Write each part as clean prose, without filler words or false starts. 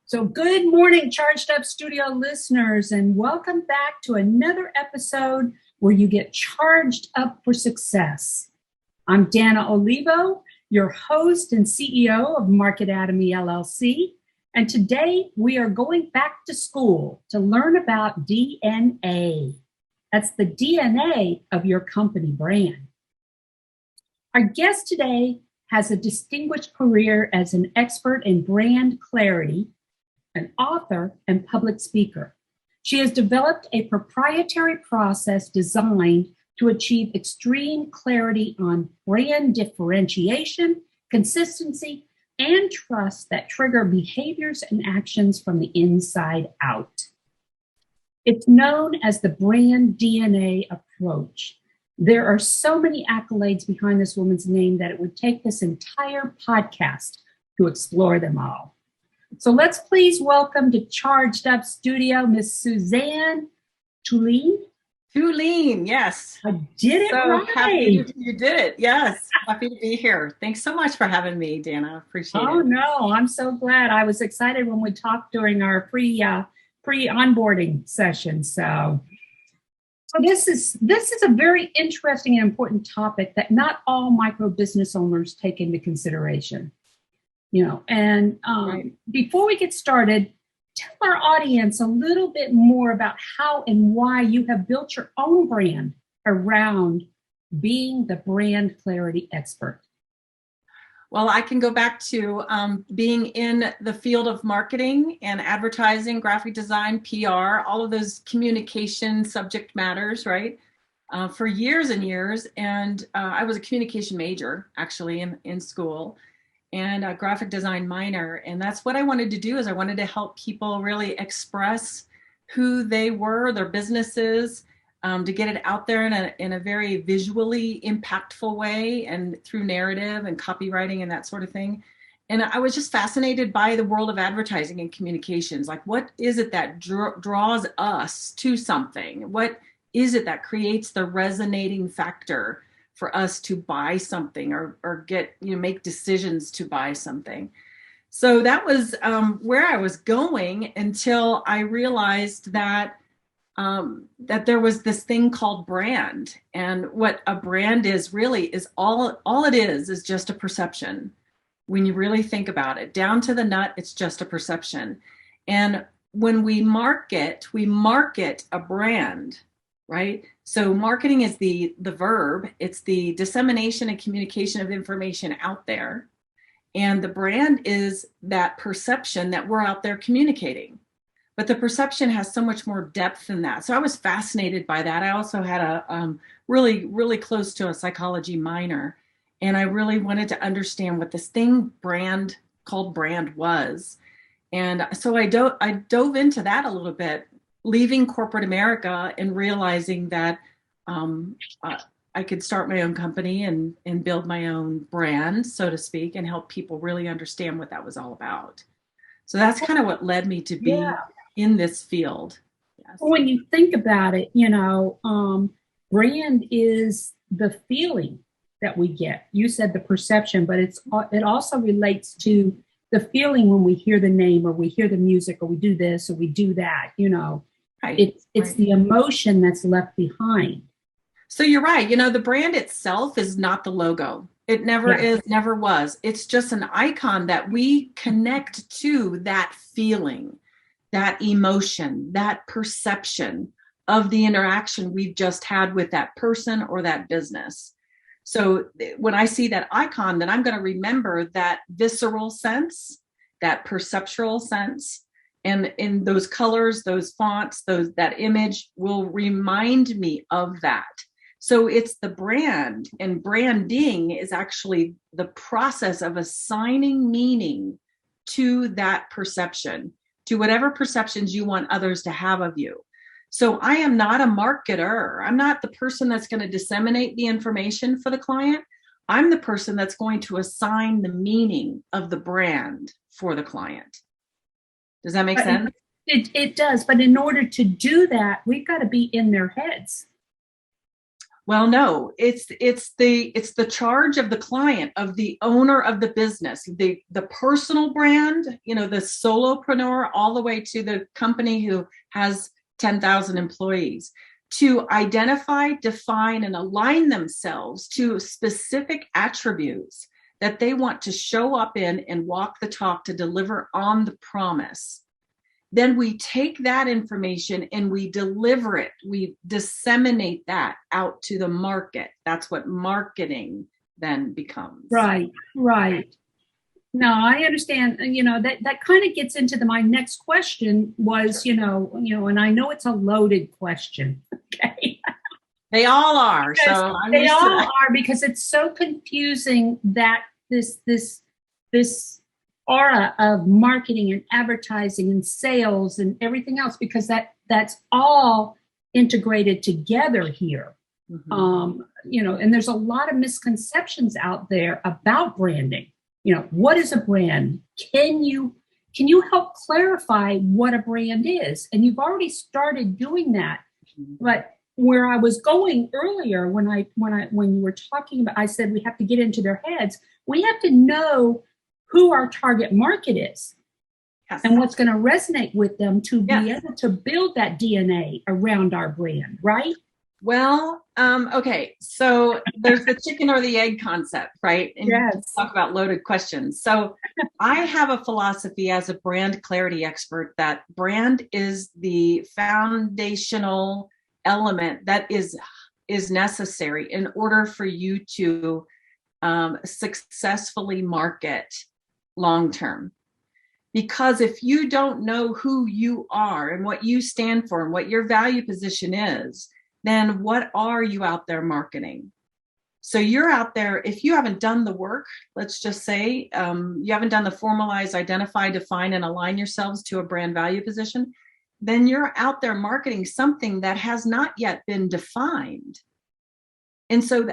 So, good morning, Charged Up Studio listeners, and welcome back to another episode where you get charged up for success. I'm Dana Olivo, your host and CEO of Marketatomy LLC, and today we are going back to school to learn about DNA. That's the DNA of your company brand. Our guest today has a distinguished career as an expert in brand clarity, an author, and public speaker. She has developed a proprietary process designed to achieve extreme clarity on brand differentiation, consistency, and trust that trigger behaviors and actions from the inside out. It's known as the brand DNA approach. There are so many accolades behind this woman's name that it would take this entire podcast to explore them all. So let's please welcome to Charged Up Studio, Miss Suzanne Tulien. Tulien, yes. I did it right. Happy you did it, yes. Happy to be here. Thanks so much for having me, Dana. Appreciate it. Oh, no, I'm so glad. I was excited when we talked during our pre-onboarding session. So this is a very interesting and important topic that not all micro business owners take into consideration. Right. Before we get started, tell our audience a little bit more about how and why you have built your own brand around being the brand clarity expert. Well, I can go back to being in the field of marketing and advertising, graphic design, PR, all of those communication subject matters, right? For years and years. And I was a communication major, actually, in school. And a graphic design minor. And that's what I wanted to do, is I wanted to help people really express who they were, their businesses, to get it out there in a very visually impactful way and through narrative and copywriting and that sort of thing. And I was just fascinated by the world of advertising and communications. Like, what is it that draws us to something? What is it that creates the resonating factor for us to buy something or get, make decisions to buy something? So that was where I was going until I realized that there was this thing called brand. And what a brand is really is all it is just a perception. When you really think about it, down to the nut, it's just a perception. And when we market a brand, right? So marketing is the verb. It's the dissemination and communication of information out there. And the brand is that perception that we're out there communicating. But the perception has so much more depth than that. So I was fascinated by that. I also had a really, really close to a psychology minor. And I really wanted to understand what this thing called brand was. And so I dove into that a little bit, leaving corporate America and realizing that I could start my own company and build my own brand, so to speak, and help people really understand what that was all about. So that's kind of what led me to be in this field. Yes. When you think about it, brand is the feeling that we get. You said the perception, but it also relates to the feeling when we hear the name or we hear the music or we do this or we do that, Right. It's the emotion that's left behind. So you're right. The brand itself is not the logo. It never is, never was. It's just an icon that we connect to that feeling, that emotion, that perception of the interaction we've just had with that person or that business. So when I see that icon, then I'm going to remember that visceral sense, that perceptual sense. And in those colors, those fonts, that image will remind me of that. So it's the brand, and branding is actually the process of assigning meaning to that perception, to whatever perceptions you want others to have of you. So I am not a marketer. I'm not the person that's going to disseminate the information for the client. I'm the person that's going to assign the meaning of the brand for the client. Does that make sense? It does. But in order to do that, we've got to be in their heads. Well, no, it's the charge of the client, of the owner of the business, the personal brand, the solopreneur, all the way to the company who has 10,000 employees, to identify, define, and align themselves to specific attributes that they want to show up in and walk the talk to deliver on the promise. Then we take that information and we deliver it. We disseminate that out to the market. That's what marketing then becomes. Right. No, I understand. That kind of gets into my next question was, and I know it's a loaded question. Okay. They all are. So they all are, because it's so confusing that this aura of marketing and advertising and sales and everything else, because that's all integrated together here. Mm-hmm. And there's a lot of misconceptions out there about branding. What is a brand? Can you help clarify what a brand is? And you've already started doing that. Mm-hmm. But where I was going earlier, when you were talking about, I said we have to get into their heads. We have to know who our target market is. Yes. And what's going to resonate with them to be able to build that DNA around our brand, right? Well, okay. So there's the chicken or the egg concept, right? And yes. Talk about loaded questions. So I have a philosophy as a brand clarity expert that brand is the foundational element that is necessary in order for you to successfully market long-term. Because if you don't know who you are and what you stand for and what your value position is, then what are you out there marketing? So you're out there, if you haven't done the work, let's just say you haven't done the formalize, identify, define, and align yourselves to a brand value position, then you're out there marketing something that has not yet been defined. And so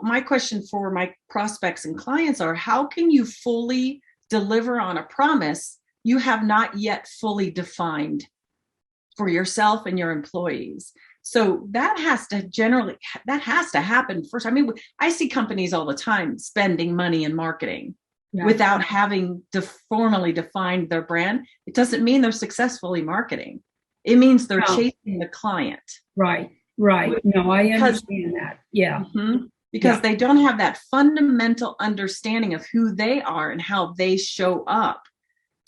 my question for my prospects and clients are, how can you fully deliver on a promise you have not yet fully defined for yourself and your employees? So that has to happen first. I mean, I see companies all the time spending money in marketing without having to formally define their brand. It doesn't mean they're successfully marketing. It means they're chasing the client. Right. No, I understand that. Yeah. Mm-hmm. Because they don't have that fundamental understanding of who they are and how they show up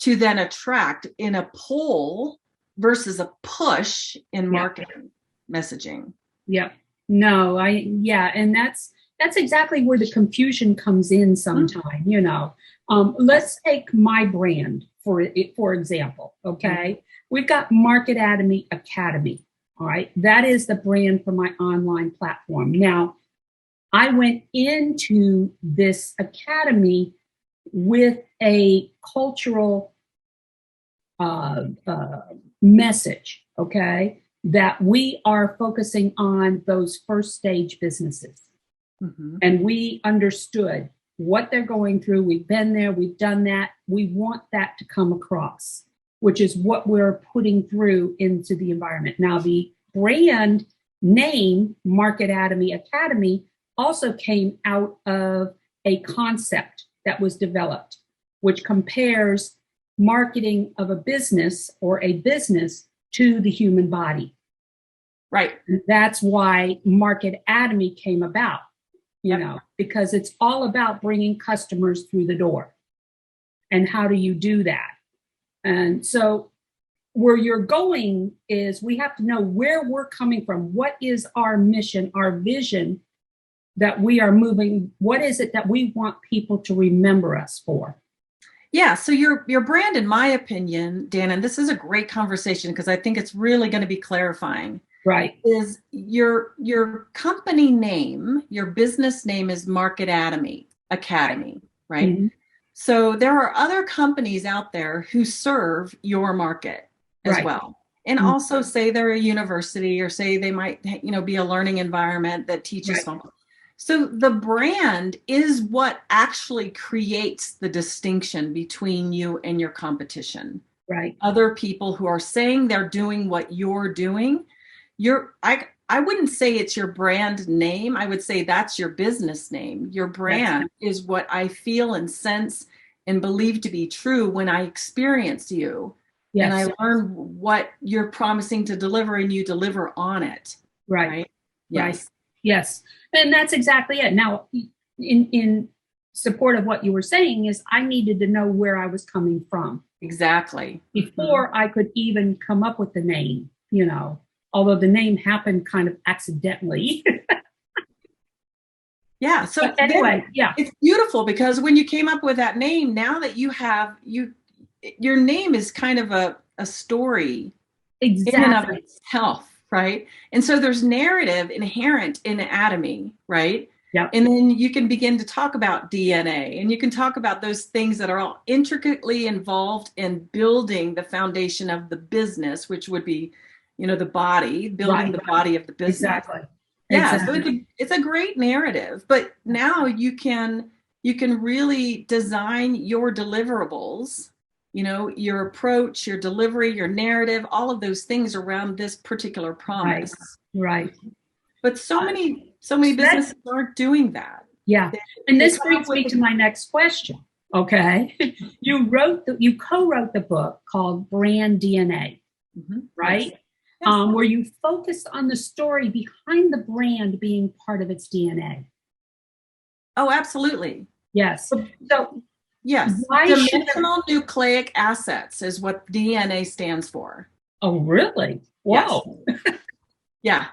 to then attract in a pull versus a push in marketing messaging. Yeah. No, and that's exactly where the confusion comes in sometime. Mm-hmm. Let's take my brand for example. Okay. Mm-hmm. We've got Market Academy. All right. That is the brand for my online platform. Now, I went into this academy with a cultural message, okay, that we are focusing on those first stage businesses. Mm-hmm. And we understood what they're going through. We've been there. We've done that. We want that to come across, which is what we're putting through into the environment. Now, the brand name, Market Academy, also came out of a concept that was developed, which compares marketing of a business or a business to the human body. Right. And that's why Market Academy came about, because it's all about bringing customers through the door. And how do you do that? And so where you're going is we have to know where we're coming from. What is our mission, our vision that we are moving? What is it that we want people to remember us for? Yeah. So your brand, in my opinion, Dan, and this is a great conversation because I think it's really going to be clarifying. Right. Is your company name, your business name is Market Academy, right? Mm-hmm. So there are other companies out there who serve your market as well. And mm-hmm. also say they're a university or say they might, be a learning environment that teaches them. So the brand is what actually creates the distinction between you and your competition. Right. Other people who are saying they're doing what you're doing. I I wouldn't say it's your brand name. I would say that's your business name. Your brand is what I feel and sense and believe to be true when I experience you. Yes. And I learn what you're promising to deliver and you deliver on it. Right. Yes. Right. Yes. And that's exactly it. Now, in support of what you were saying is I needed to know where I was coming from. Exactly. Before I could even come up with the name, you know, although the name happened kind of accidentally. Yeah. So but anyway, it's beautiful because when you came up with that name, now that you have your name is kind of a story in and of itself, right? And so there's narrative inherent in anatomy, right? Yeah. And then you can begin to talk about DNA and you can talk about those things that are all intricately involved in building the foundation of the business, which would be, you know, the body, building the body of the business. Exactly. Yeah. So it's a great narrative, but now you can really design your deliverables, you know, your approach, your delivery, your narrative, all of those things around this particular promise. Right. But so many businesses aren't doing that. Yeah. And this brings me to my next question. Okay. You co-wrote the book called Brand DNA, right? Yes. Where you focus on the story behind the brand being part of its DNA. Oh, absolutely. Yes. So yes. Dimensional nucleic assets is what DNA stands for. Oh, really? Whoa. Yes. Yeah.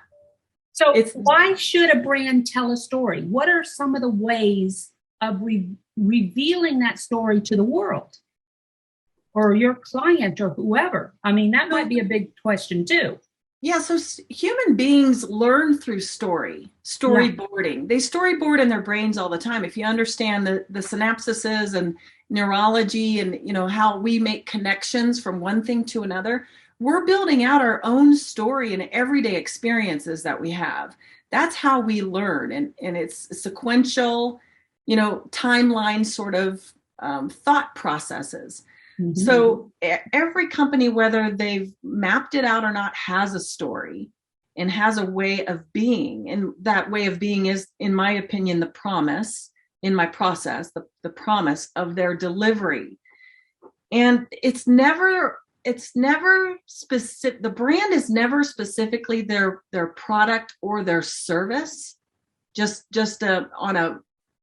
So why should a brand tell a story? What are some of the ways of revealing that story to the world or your client or whoever? I mean, that might be a big question too. Yeah, so human beings learn through storyboarding. Yeah. They storyboard in their brains all the time. If you understand the synapses and neurology and, you know, how we make connections from one thing to another, we're building out our own story and everyday experiences that we have. That's how we learn. And it's sequential, you know, timeline sort of thought processes. Mm-hmm. So every company, whether they've mapped it out or not, has a story and has a way of being. And that way of being is, in my opinion, the promise in my process, the promise of their delivery. And it's never specific. The brand is never specifically their product or their service. Just on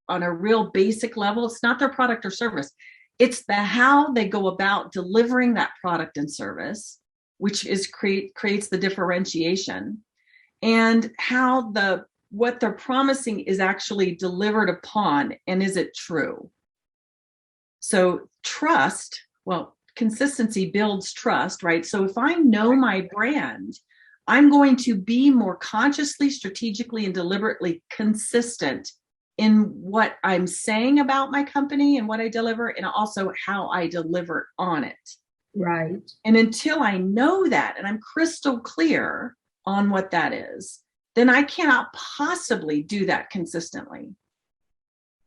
a real basic level, it's not their product or service. It's the how they go about delivering that product and service, which is creates the differentiation, and how what they're promising is actually delivered upon, and is it true? So trust, well, consistency builds trust, right? So if I know my brand, I'm going to be more consciously, strategically, and deliberately consistent in what I'm saying about my company and what I deliver, and also how I deliver on it. Right. And until I know that, and I'm crystal clear on what that is, then I cannot possibly do that consistently.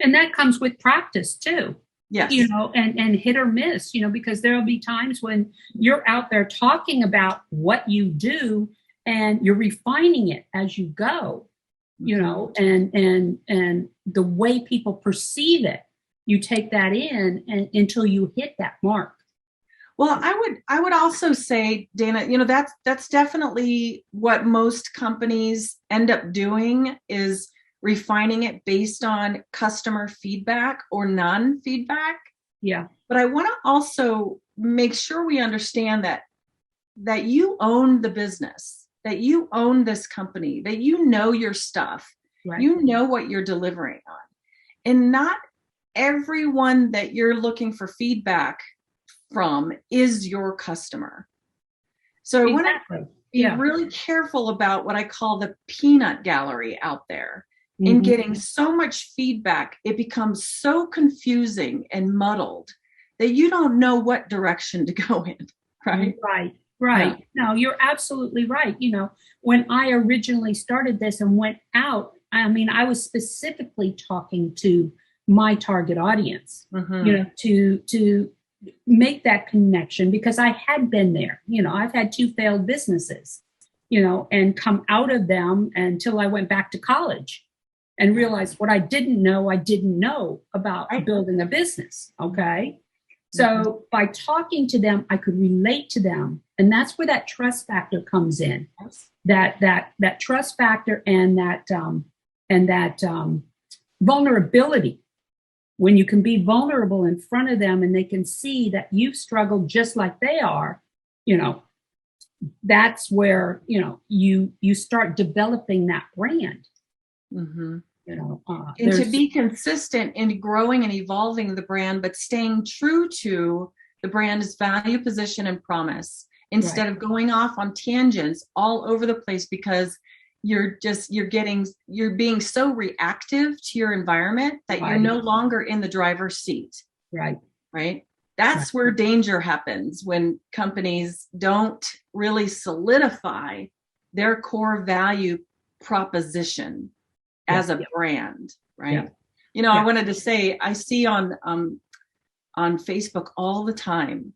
And that comes with practice too. Yes. You know, and hit or miss, you know, because there'll be times when you're out there talking about what you do and you're refining it as you go, you know, and the way people perceive it, you take that in and until you hit that mark. Well, I would also say, Dana, you know, that's definitely what most companies end up doing, is refining it based on customer feedback or non-feedback. Yeah. But I want to also make sure we understand that you own the business, that you own this company, that you know your stuff, right. You know what you're delivering on. And not everyone that you're looking for feedback from is your customer. So I want to be really careful about what I call the peanut gallery out there. In getting so much feedback, it becomes so confusing and muddled that you don't know what direction to go in, right? Right. Yeah. No, you're absolutely right. You know, when I originally started this and went out, I mean, I was specifically talking to my target audience, you know, to make that connection, because I had been there. You know, I've had 2 failed businesses. and come out of them until I went back to college and realized what I didn't know about building a business. Okay. So by talking to them, I could relate to them. And that's where that trust factor comes in. That trust factor and that vulnerability. When you can be vulnerable in front of them and they can see that you've struggled just like they are, that's where, you start developing that brand. Mm-hmm. And to be consistent in growing and evolving the brand, but staying true to the brand's value, position, and promise, instead of going off on tangents all over the place because you're being so reactive to your environment that you're no longer in the driver's seat. Right. That's where danger happens, when companies don't really solidify their core value proposition as a brand, right? I wanted to say, I see on Facebook all the time,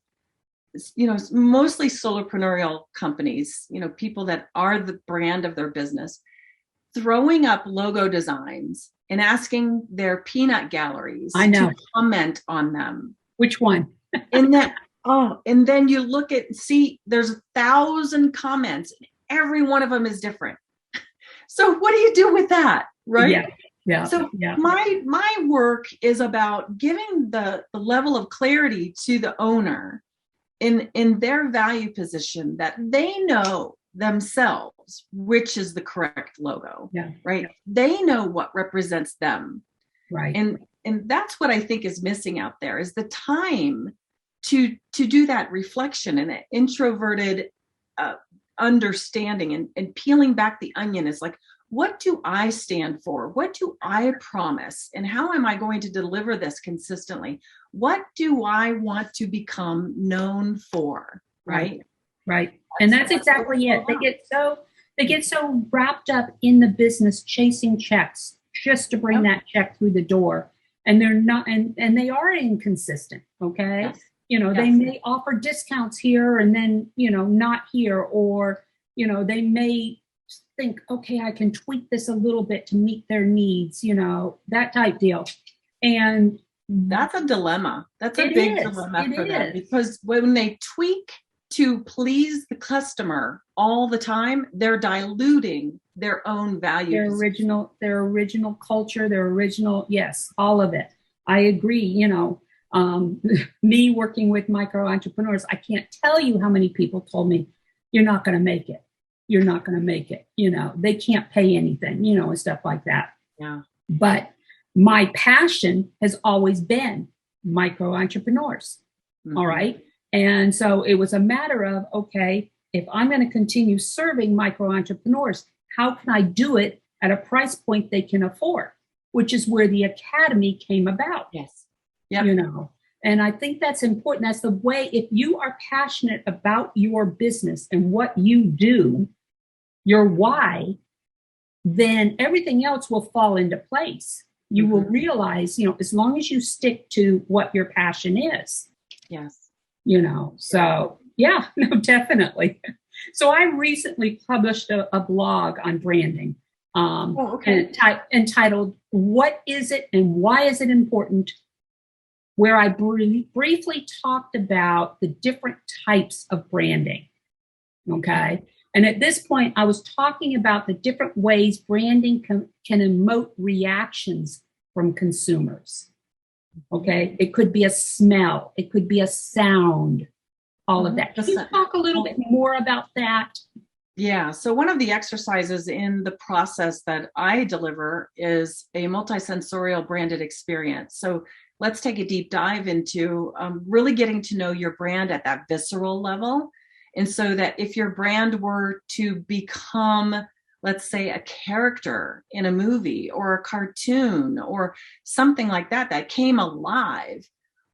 mostly soloprenarial companies, people that are the brand of their business, throwing up logo designs and asking their peanut galleries to comment on them. Which one? And then you look see there's 1,000 comments, and every one of them is different. So what do you do with that? Right? So my work is about giving the level of clarity to the owner in their value position, that they know themselves which is the correct logo. Right? They know what represents them. Right. And that's what I think is missing out there, is the time to do that reflection and that introverted understanding and peeling back the onion. Is like, what do I stand for? What do I promise? And how am I going to deliver this consistently? What do I want to become known for? Right. And that's exactly it. They get so wrapped up in the business, chasing checks just to bring that check through the door. And they're not, and they are inconsistent. Okay. They may offer discounts here and then, not here, or, they may think, okay, I can tweak this a little bit to meet their needs, that type deal. And that's a dilemma. That's a big dilemma for them, because when they tweak to please the customer all the time, they're diluting their own values. Their original culture, all of it. I agree. Me working with micro entrepreneurs, I can't tell you how many people told me, you're not going to make it. You're not going to make it. They can't pay anything, and stuff like that. Yeah. But my passion has always been micro entrepreneurs. Mm-hmm. All right. And so it was a matter of, okay, if I'm going to continue serving micro entrepreneurs, how can I do it at a price point they can afford, which is where the Academy came about. Yes. And I think that's important. That's the way, if you are passionate about your business and what you do, your why, then everything else will fall into place. You will realize, as long as you stick to what your passion is. Yes. So yeah, no, definitely. So I recently published a blog on branding entitled, "What is it and why is it important?" where I briefly talked about the different types of branding. Okay. And at this point, I was talking about the different ways branding can emote reactions from consumers. Okay. It could be a smell. It could be a sound, all of that. Can you talk a little bit more about that? Yeah. So one of the exercises in the process that I deliver is a multi-sensorial branded experience. So let's take a deep dive into really getting to know your brand at that visceral level. And so that if your brand were to become, let's say, a character in a movie or a cartoon or something like that, that came alive,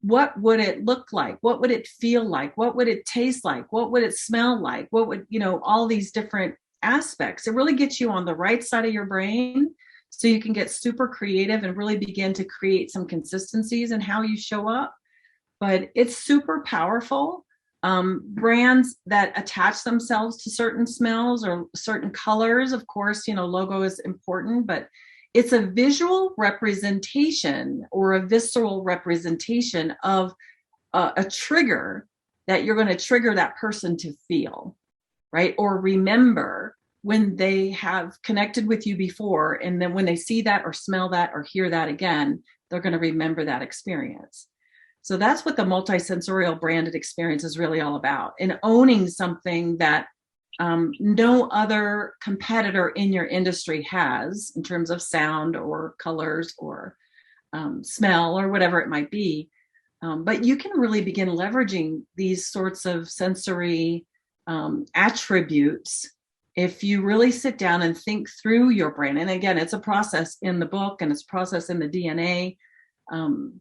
what would it look like? What would it feel like? What would it taste like? What would it smell like? What would, all these different aspects. It really gets you on the right side of your brain so you can get super creative and really begin to create some consistencies in how you show up. But it's super powerful Brands that attach themselves to certain smells or certain colors, of course, logo is important, but it's a visual representation or a visceral representation of a trigger that you're going to trigger that person to feel, right? Or remember when they have connected with you before, and then when they see that or smell that or hear that again, they're going to remember that experience. So that's what the multi-sensorial branded experience is really all about, and owning something that no other competitor in your industry has in terms of sound or colors or smell or whatever it might be. But you can really begin leveraging these sorts of sensory attributes if you really sit down and think through your brand. And again, it's a process in the book and it's a process in the DNA,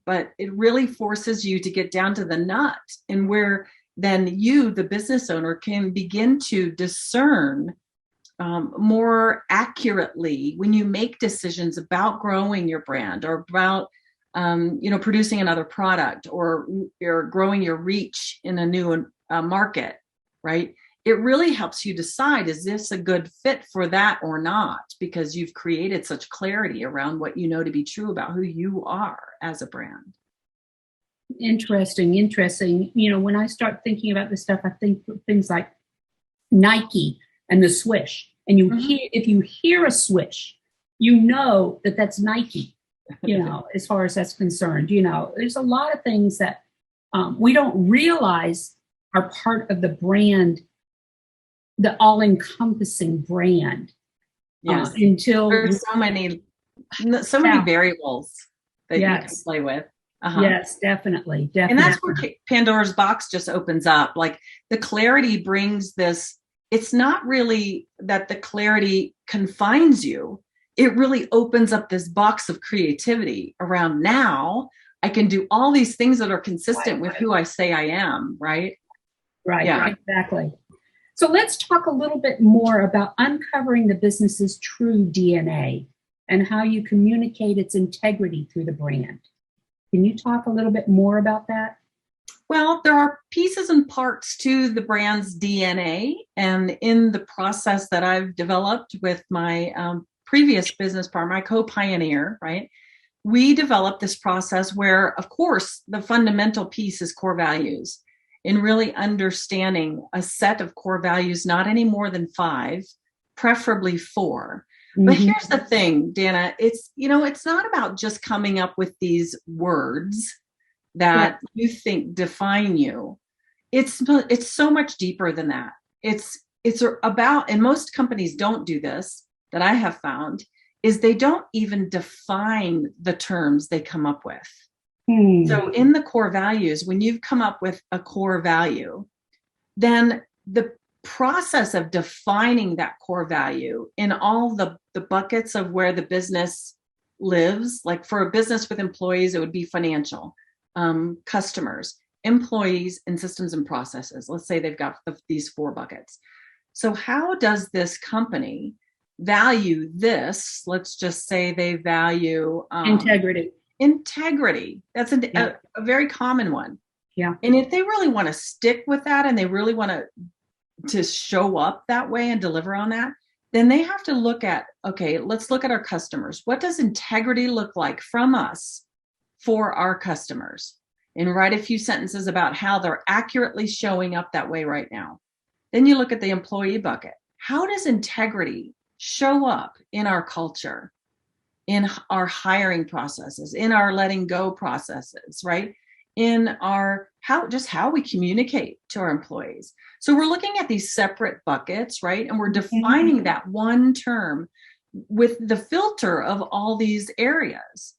but it really forces you to get down to the nut, and where then you, the business owner, can begin to discern more accurately when you make decisions about growing your brand or about producing another product or growing your reach in a new market, right? It really helps you decide, is this a good fit for that or not? Because you've created such clarity around what you know to be true about who you are as a brand. Interesting. When I start thinking about this stuff, I think things like Nike and the swish. And if you hear a swish, you know that that's Nike, as far as that's concerned. There's a lot of things that we don't realize are part of the brand, the all-encompassing brand. Yes. Until there's so many variables that you can play with. Yes, definitely. And that's where Pandora's box just opens up. Like, the clarity brings this. It's not really that the clarity confines you. It really opens up this box of creativity around, now I can do all these things that are consistent with who I say I am, right? Right, exactly. So let's talk a little bit more about uncovering the business's true DNA and how you communicate its integrity through the brand. Can you talk a little bit more about that? Well, there are pieces and parts to the brand's DNA. And in the process that I've developed with my previous business partner, my co-pioneer, right? We developed this process where, of course, the fundamental piece is core values, in really understanding a set of core values, not any more than 5, preferably 4. But here's the thing, Dana, it's not about just coming up with these words that you think define you. It's so much deeper than that. It's about, and most companies don't do this, that I have found, is they don't even define the terms they come up with. So in the core values, when you've come up with a core value, then the process of defining that core value in all the buckets of where the business lives, like for a business with employees, it would be financial, customers, employees, and systems and processes. Let's say they've got these 4 buckets. So how does this company value this? Let's just say they value integrity. That's a very common one. Yeah. And if they really want to stick with that and they really want to show up that way and deliver on that, then they have to look at, okay, let's look at our customers. What does integrity look like from us for our customers? And write a few sentences about how they're accurately showing up that way right now. Then you look at the employee bucket. How does integrity show up in our culture, in our hiring processes, in our letting go processes, right? In our how we communicate to our employees. So we're looking at these separate buckets, right? And we're defining that one term with the filter of all these areas.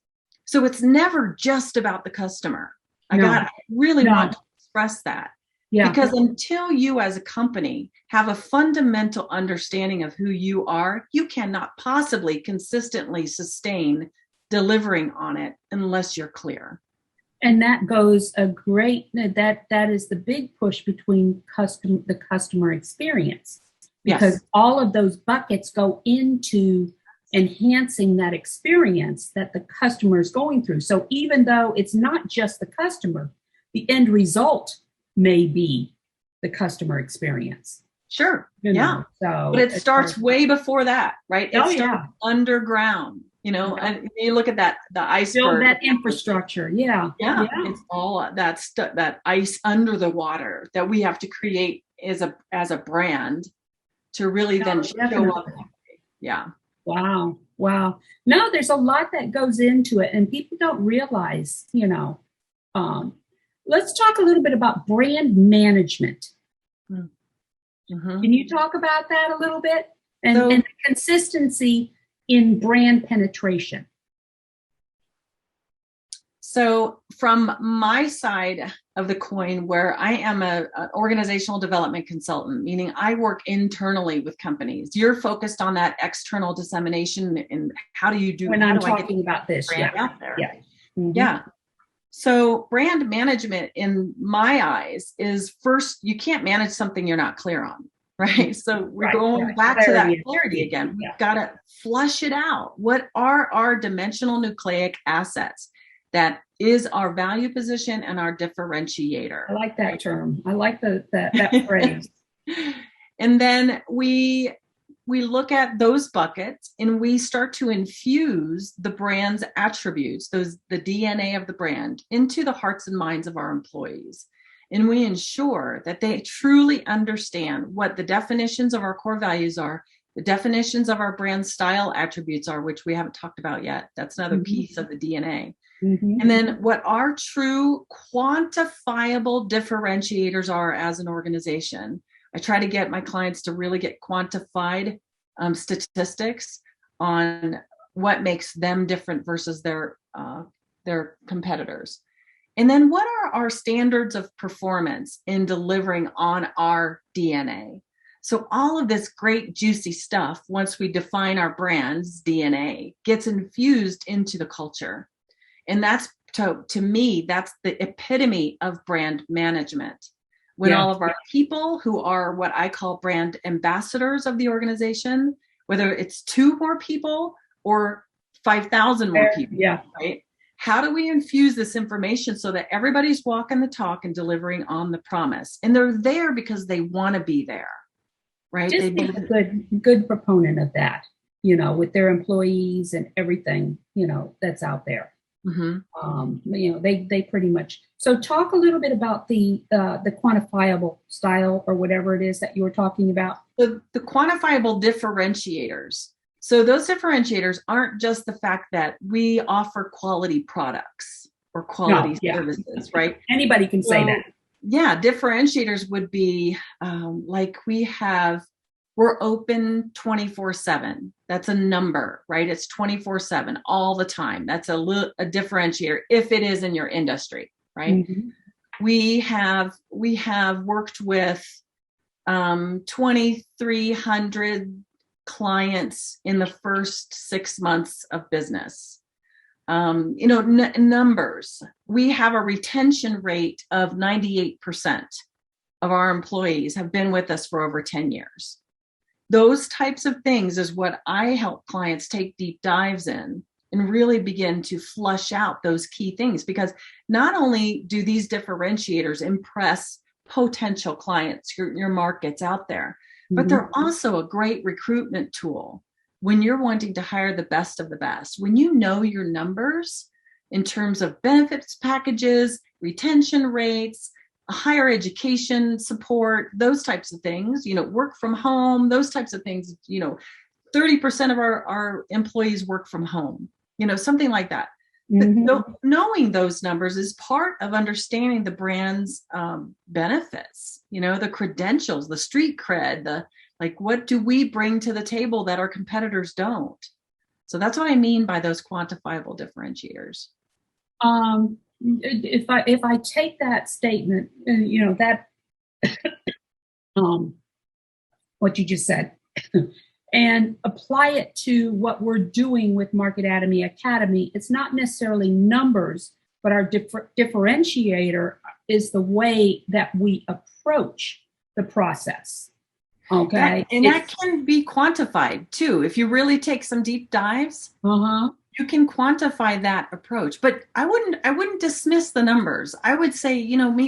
So it's never just about the customer. I really want to express that. Yeah. Because until you as a company have a fundamental understanding of who you are, you cannot possibly consistently sustain delivering on it unless you're clear. And that goes that is the big push between the customer experience, because all of those buckets go into enhancing that experience that the customer is going through. So even though it's not just the customer, the end result may be the customer experience. Sure. You know, yeah. So, but it starts way before that, right? It starts underground, and you look at that, the iceberg. Build that infrastructure. Yeah. It's all that ice under the water that we have to create as a brand to really then show up. Yeah. Wow. No, there's a lot that goes into it, and people don't realize, let's talk a little bit about brand management. Mm-hmm. Can you talk about that a little bit? And the consistency in brand penetration. So from my side of the coin, where I am an organizational development consultant, meaning I work internally with companies, you're focused on that external dissemination and how do you do when I'm talking about this out there? Yeah. Mm-hmm. Yeah. So brand management in my eyes is first, you can't manage something you're not clear on, right? So we're going back to that clarity again. We've got to flush it out. What are our dimensional nucleic assets? That is our value position and our differentiator. I like that term. I like that phrase. And then we look at those buckets and we start to infuse the brand's attributes, the DNA of the brand, into the hearts and minds of our employees. And we ensure that they truly understand what the definitions of our core values are, the definitions of our brand style attributes are, which we haven't talked about yet. That's another piece of the DNA. Mm-hmm. And then what our true quantifiable differentiators are as an organization. I try to get my clients to really get quantified statistics on what makes them different versus their competitors. And then what are our standards of performance in delivering on our DNA? So all of this great juicy stuff, once we define our brand's DNA, gets infused into the culture. And that's, to me, that's the epitome of brand management. When all of our people who are what I call brand ambassadors of the organization, whether it's 2 more people or 5,000 more people, right? How do we infuse this information so that everybody's walking the talk and delivering on the promise? And they're there because they want to be there, right? Just be a good proponent of that, with their employees and everything, that's out there. Mm-hmm. They pretty much. So talk a little bit about the quantifiable style or whatever it is that you were talking about. The quantifiable differentiators. So those differentiators aren't just the fact that we offer quality products or quality services, right? Anybody can say that. Yeah, differentiators would be like we're open 24/7. That's a number, right? It's 24/7 all the time. That's a differentiator if it is in your industry, right? Mm-hmm. We have worked with 2,300 clients in the first 6 months of business. Numbers. We have a retention rate of 98% of our employees have been with us for over 10 years. Those types of things is what I help clients take deep dives in and really begin to flush out those key things, because not only do these differentiators impress potential clients, your markets out there, but they're also a great recruitment tool when you're wanting to hire the best of the best. When you know your numbers in terms of benefits packages, retention rates, higher education support, those types of things, work from home, those types of things, 30% of our employees work from home, something like that. Mm-hmm. But knowing those numbers is part of understanding the brand's benefits, the credentials, the street cred, what do we bring to the table that our competitors don't? So that's what I mean by those quantifiable differentiators. If I take that statement, that what you just said, and apply it to what we're doing with Market Academy, it's not necessarily numbers, but our differentiator is the way that we approach the process. Okay, that can be quantified too. If you really take some deep dives. You can quantify that approach, but I wouldn't dismiss the numbers. I would say,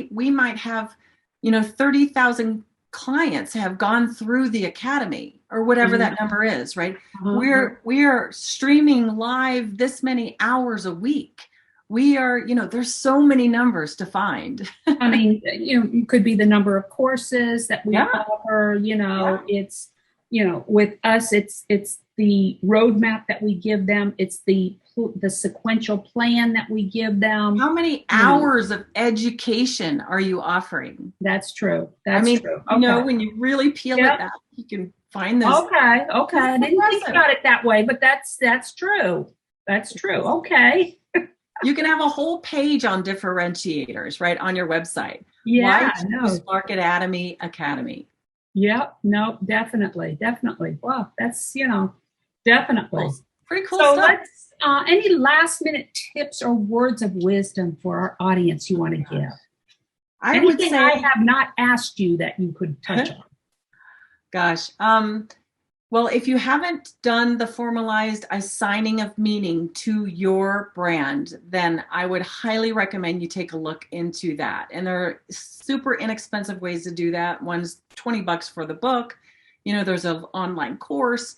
we might have 30,000 clients have gone through the academy or whatever that number is, right? We are streaming live this many hours a week. We are, there's so many numbers to find. I mean, it could be the number of courses that we offer, it's, with us, it's the roadmap that we give them. It's the sequential plan that we give them. How many hours of education are you offering? That's true. That's true. Okay. When you really peel it back, you can find this. Okay. I didn't think about it that way, but that's true. That's true. Okay. You can have a whole page on differentiators, right, on your website. Yeah. Market Academy. Yep. No, definitely. Wow. That's, definitely. Pretty cool so stuff. Let's, any last minute tips or words of wisdom for our audience you want to give? Anything I have not asked you that you could touch on? Gosh. Well, if you haven't done the formalized assigning of meaning to your brand, then I would highly recommend you take a look into that. And there are super inexpensive ways to do that. One's $20 for the book. There's an online course.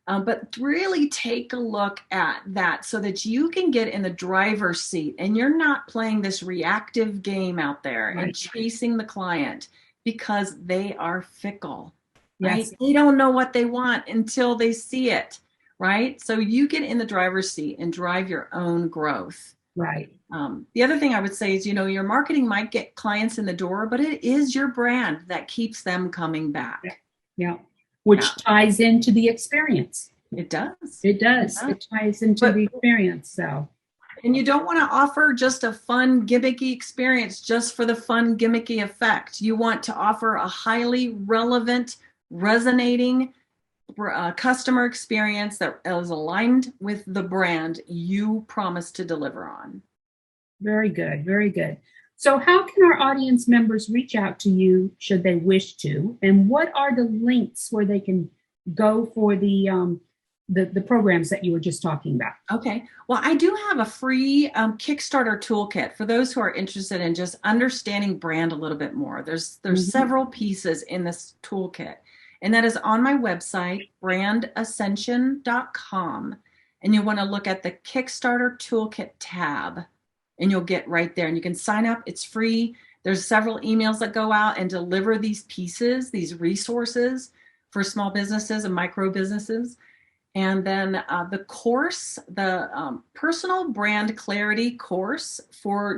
But really take a look at that so that you can get in the driver's seat and you're not playing this reactive game out there and chasing the client because they are fickle. Right? Yes. They don't know what they want until they see it, right? So you get in the driver's seat and drive your own growth. Right. The other thing I would say is, your marketing might get clients in the door, but it is your brand that keeps them coming back. Yeah. Which ties into the experience. It does. It ties into the experience. So. And you don't want to offer just a fun, gimmicky experience just for the fun, gimmicky effect. You want to offer a highly relevant, resonating customer experience that is aligned with the brand you promise to deliver on. Very good. Very good. So how can our audience members reach out to you should they wish to? And what are the links where they can go for the programs that you were just talking about? Okay. Well, I do have a free Kickstarter toolkit for those who are interested in just understanding brand a little bit more. There's several pieces in this toolkit. And that is on my website, brandascension.com. And you'll want to look at the Kickstarter Toolkit tab. And you'll get right there. And you can sign up. It's free. There's several emails that go out and deliver these pieces, these resources for small businesses and micro businesses. And then the course, the Personal Brand Clarity course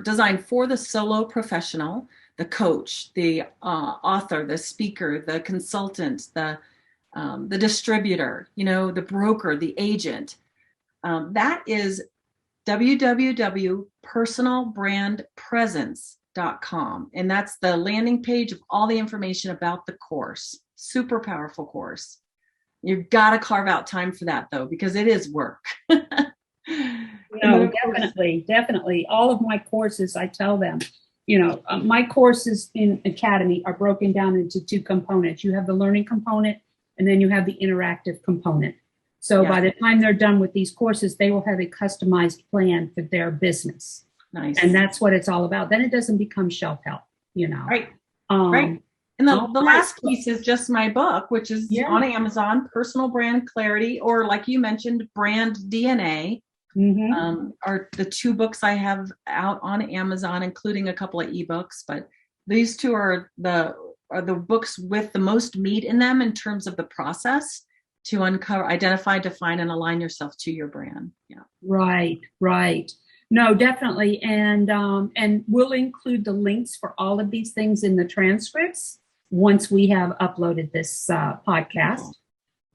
designed for the solo professional, the coach, the author, the speaker, the consultant, the distributor, the broker, the agent. That is www.personalbrandpresence.com. And that's the landing page of all the information about the course. Super powerful course. You've got to carve out time for that, though, because it is work. No, definitely. All of my courses, I tell them, my courses in Academy are broken down into two components. You have the learning component, and then you have the interactive component. So by the time they're done with these courses, they will have a customized plan for their business. Nice. And that's what it's all about. Then it doesn't become shelf help, Right. Right. And the last piece is just my book, which is on Amazon, Personal Brand Clarity, or like you mentioned, Brand DNA, are the two books I have out on Amazon, including a couple of ebooks. But these two are the books with the most meat in them in terms of the process to uncover, identify, define, and align yourself to your brand. Yeah. Right. No, definitely. And we'll include the links for all of these things in the transcripts once we have uploaded this podcast.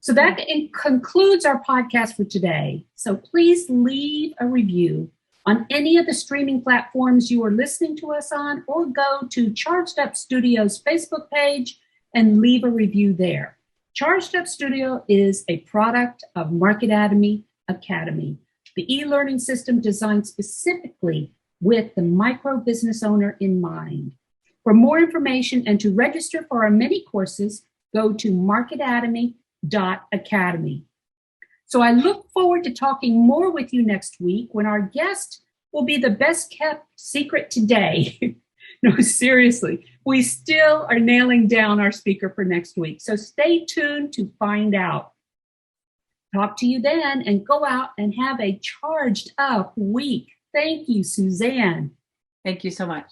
So that concludes our podcast for today. So please leave a review on any of the streaming platforms you are listening to us on, or go to Charged Up Studio's Facebook page and leave a review there. Charged Up Studio is a product of Market Academy, the e-learning system designed specifically with the micro business owner in mind. For more information and to register for our mini courses, go to marketacademy.academy. So I look forward to talking more with you next week when our guest will be the best kept secret today. No, seriously. we still are nailing down our speaker for next week. So stay tuned to find out. Talk to you then, and go out and have a charged up week. Thank you, Suzanne. Thank you so much.